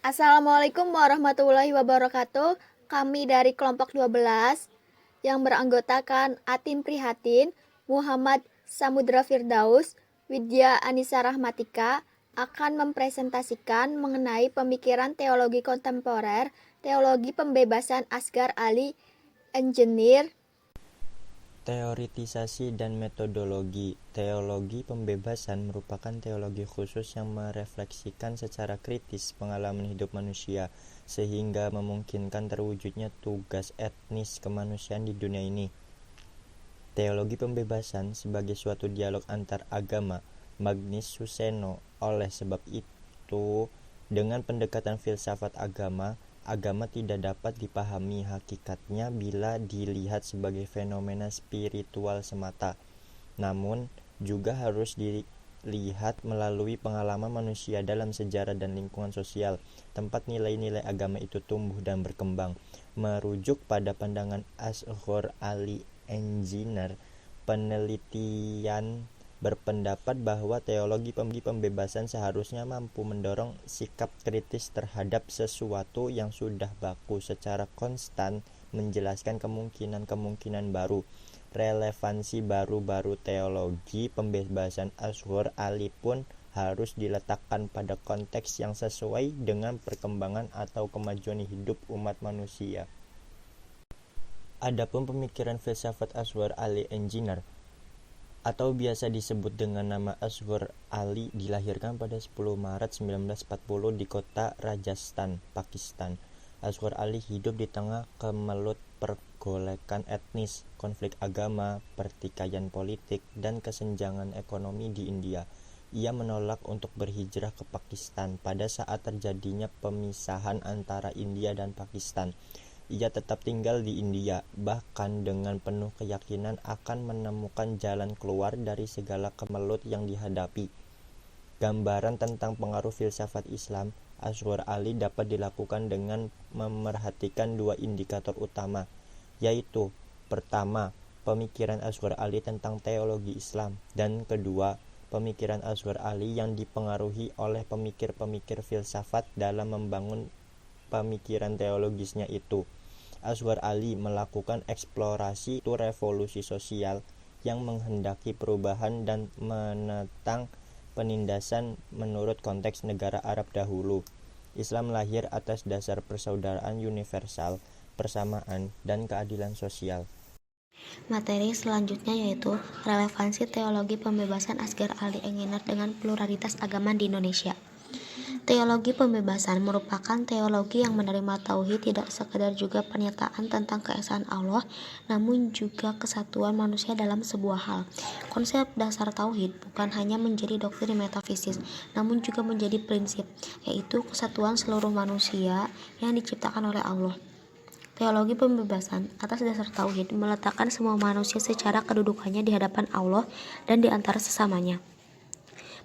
Assalamualaikum warahmatullahi wabarakatuh. Kami dari kelompok 12 yang beranggotakan Atin Prihatin, Muhammad Samudra Firdaus, Widya Anissa Rahmatika akan mempresentasikan mengenai pemikiran teologi kontemporer, teologi pembebasan Asghar Ali, engineer. Teoritisasi dan metodologi. Teologi pembebasan merupakan teologi khusus yang merefleksikan secara kritis pengalaman hidup manusia, sehingga memungkinkan terwujudnya tugas etnis kemanusiaan di dunia ini. Teologi pembebasan sebagai suatu dialog antar agama, Magnus Suseno. Oleh sebab itu, dengan pendekatan filsafat agama, agama tidak dapat dipahami hakikatnya bila dilihat sebagai fenomena spiritual semata, namun juga harus dilihat melalui pengalaman manusia dalam sejarah dan lingkungan sosial, tempat nilai-nilai agama itu tumbuh dan berkembang. Merujuk pada pandangan Asghar Ali, engineer, penelitian berpendapat bahwa teologi pembebasan seharusnya mampu mendorong sikap kritis terhadap sesuatu yang sudah baku secara konstan, menjelaskan kemungkinan-kemungkinan baru. Relevansi baru-baru teologi pembebasan Asghar Ali pun harus diletakkan pada konteks yang sesuai dengan perkembangan atau kemajuan hidup umat manusia. Adapun pemikiran filsafat Asghar Ali, engineer, atau biasa disebut dengan nama Asghar Ali, dilahirkan pada 10 Maret 1940 di kota Rajasthan, Pakistan. Asghar Ali hidup di tengah kemelut pergolakan etnis, konflik agama, pertikaian politik, dan kesenjangan ekonomi di India. Ia menolak untuk berhijrah ke Pakistan pada saat terjadinya pemisahan antara India dan Pakistan. Ia tetap tinggal di India, bahkan dengan penuh keyakinan akan menemukan jalan keluar dari segala kemelut yang dihadapi. Gambaran tentang pengaruh filsafat Islam Asghar Ali dapat dilakukan dengan memerhatikan dua indikator utama, yaitu pertama, pemikiran Asghar Ali tentang teologi Islam, dan kedua, pemikiran Asghar Ali yang dipengaruhi oleh pemikir-pemikir filsafat dalam membangun pemikiran teologisnya itu. Asghar Ali melakukan eksplorasi revolusi sosial yang menghendaki perubahan dan menentang penindasan menurut konteks negara Arab dahulu. Islam lahir atas dasar persaudaraan universal, persamaan, dan keadilan sosial. Materi selanjutnya yaitu relevansi teologi pembebasan Asghar Ali, engineer dengan pluralitas agama di Indonesia. Teologi pembebasan merupakan teologi yang menerima tauhid tidak sekedar juga pernyataan tentang keesaan Allah, namun juga kesatuan manusia dalam sebuah hal. Konsep dasar tauhid bukan hanya menjadi doktrin metafisis, namun juga menjadi prinsip, yaitu kesatuan seluruh manusia yang diciptakan oleh Allah. Teologi pembebasan atas dasar tauhid meletakkan semua manusia secara kedudukannya di hadapan Allah dan di antara sesamanya.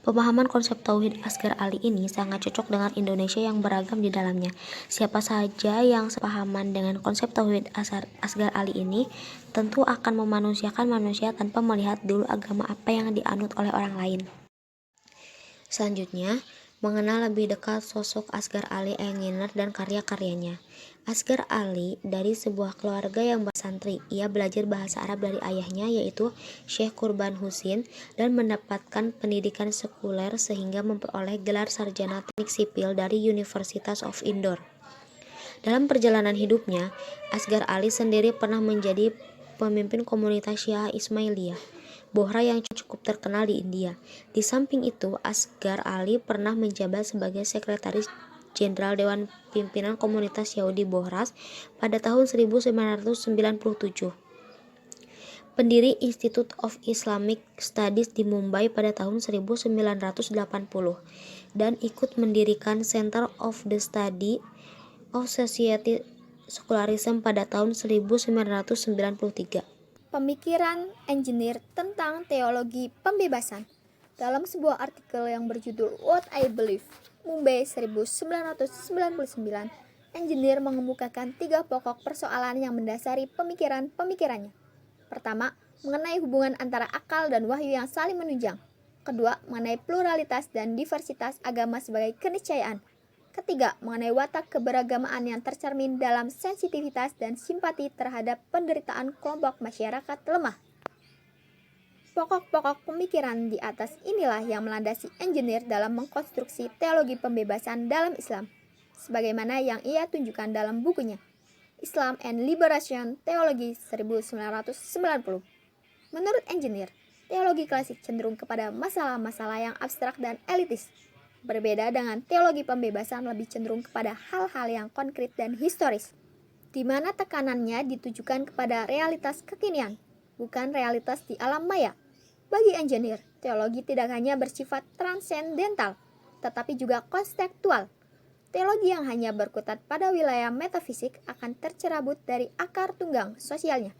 Pemahaman konsep tauhid Asghar Ali ini sangat cocok dengan Indonesia yang beragam di dalamnya. Siapa saja yang sepahaman dengan konsep tauhid Asghar Ali ini tentu akan memanusiakan manusia tanpa melihat dulu agama apa yang dianut oleh orang lain. Selanjutnya, mengenal lebih dekat sosok Asghar Ali, engineer, dan karya-karyanya. Asghar Ali dari sebuah keluarga yang bersantri. Ia belajar bahasa Arab dari ayahnya, yaitu Syekh Qurban Husin, dan mendapatkan pendidikan sekuler sehingga memperoleh gelar sarjana teknik sipil dari University of Indore. Dalam perjalanan hidupnya, Asghar Ali sendiri pernah menjadi pemimpin komunitas Syiah Ismailiyah, Bohra yang cukup terkenal di India. Di samping itu, Asghar Ali pernah menjabat sebagai sekretaris Jenderal Dewan Pimpinan Komunitas Yahudi Bohras pada tahun 1997. Pendiri Institute of Islamic Studies di Mumbai pada tahun 1980 dan ikut mendirikan Center of the Study of Society Secularism pada tahun 1993. Pemikiran engineer tentang teologi pembebasan. Dalam sebuah artikel yang berjudul What I Believe, Mumbai 1999, engineer mengemukakan 3 pokok persoalan yang mendasari pemikirannya. Pertama, mengenai hubungan antara akal dan wahyu yang saling menunjang. Kedua, mengenai pluralitas dan diversitas agama sebagai keniscayaan. Ketiga, mengenai watak keberagamaan yang tercermin dalam sensitivitas dan simpati terhadap penderitaan kelompok masyarakat lemah. Pokok-pokok pemikiran di atas inilah yang melandasi engineer dalam mengkonstruksi teologi pembebasan dalam Islam, sebagaimana yang ia tunjukkan dalam bukunya, Islam and Liberation Theology 1990. Menurut engineer, teologi klasik cenderung kepada masalah-masalah yang abstrak dan elitis, berbeda dengan teologi pembebasan lebih cenderung kepada hal-hal yang konkret dan historis, di mana tekanannya ditujukan kepada realitas kekinian, bukan realitas di alam maya. Bagi engineer, teologi tidak hanya bersifat transendental, tetapi juga konstekstual. Teologi yang hanya berkutat pada wilayah metafisik akan tercerabut dari akar tunggang sosialnya.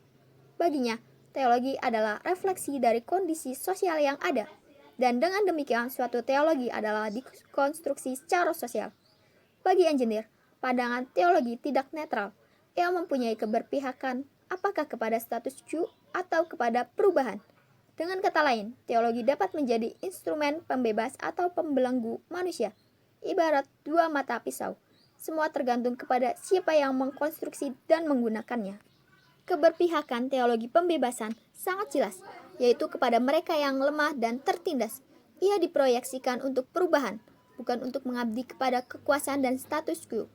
Baginya, teologi adalah refleksi dari kondisi sosial yang ada, dan dengan demikian suatu teologi adalah dikonstruksi secara sosial. Bagi engineer, pandangan teologi tidak netral. Ia mempunyai keberpihakan apakah kepada status quo atau kepada perubahan. Dengan kata lain, teologi dapat menjadi instrumen pembebas atau pembelenggu manusia, ibarat dua mata pisau. Semua tergantung kepada siapa yang mengkonstruksi dan menggunakannya. Keberpihakan teologi pembebasan sangat jelas, yaitu kepada mereka yang lemah dan tertindas. Ia diproyeksikan untuk perubahan, bukan untuk mengabdi kepada kekuasaan dan status quo.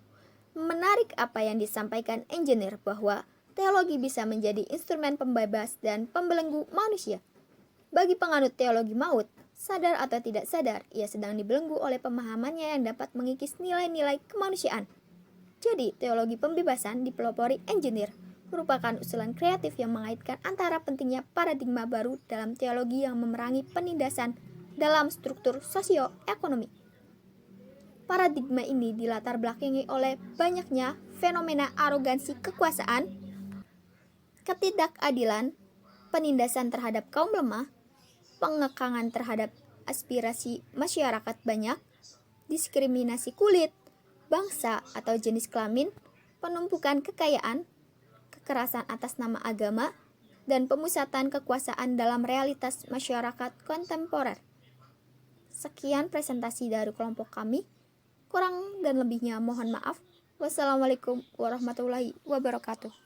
Menarik apa yang disampaikan engineer bahwa teologi bisa menjadi instrumen pembebas dan pembelenggu manusia. Bagi penganut teologi maut, sadar atau tidak sadar, ia sedang dibelenggu oleh pemahamannya yang dapat mengikis nilai-nilai kemanusiaan. Jadi, teologi pembebasan dipelopori engineer merupakan usulan kreatif yang mengaitkan antara pentingnya paradigma baru dalam teologi yang memerangi penindasan dalam struktur sosioekonomi. Paradigma ini dilatar belakangi oleh banyaknya fenomena arogansi kekuasaan, ketidakadilan, penindasan terhadap kaum lemah, pengekangan terhadap aspirasi masyarakat banyak, diskriminasi kulit, bangsa atau jenis kelamin, penumpukan kekayaan, kekerasan atas nama agama, dan pemusatan kekuasaan dalam realitas masyarakat kontemporer. Sekian presentasi dari kelompok kami. Kurang dan lebihnya mohon maaf. Wassalamualaikum warahmatullahi wabarakatuh.